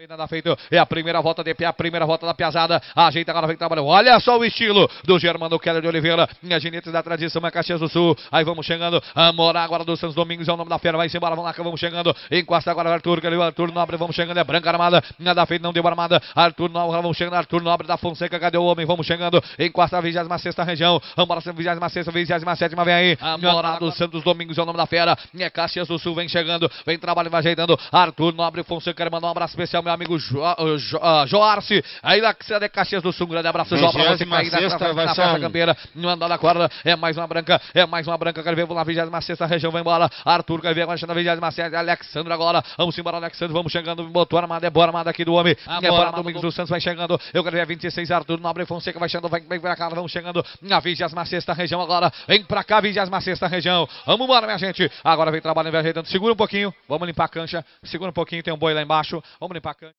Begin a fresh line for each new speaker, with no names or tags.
Nada feito, é a primeira volta de pé, a primeira volta da piazada, ajeita agora, vem trabalhando, olha só o estilo do Germano Keller de Oliveira, minha Ginetes da tradição, é Caxias do Sul, aí vamos chegando, Amorá agora do Santos Domingos, é o nome da fera, vai embora, vamos lá, vamos chegando, encosta agora Arthur Nobre, vamos chegando, é Branca Armada, nada feito, não deu armada, Arthur Nobre, vamos chegando, Arthur Nobre da Fonseca, cadê o homem, vamos chegando, encosta a 26ª região, Amorá 26ª, 27ª, vem aí, Amorá do Santos Domingos, é o nome da fera, é Caxias do Sul, vem chegando, vem trabalhando, vai ajeitando, Arthur Nobre, Fonseca, mandar um abraço especial, meu amigo Joarce, aí da cidade de Caxias do Sul, um grande abraço, João, pra você que aí na festa campeira, no andar da corda, é mais uma branca, quero ver, vamos na 26ª região, vai embora, Arthur, quer ver, agora na 27ª, Alexandre agora, vamos embora, Alexandre, vamos chegando, botou armada, é boa armada aqui do homem, é bora, Domingos do Santos vai chegando, eu quero ver 26, Arthur Nobre, Fonseca vai chegando, vem pra cá, vamos chegando, na 26ª região agora, vem pra cá, 26ª região, vamos embora, minha gente, agora vem trabalhando, vem ajeitando, segura um pouquinho, vamos limpar a cancha, segura um pouquinho, tem um boi lá embaixo, vamos limpar a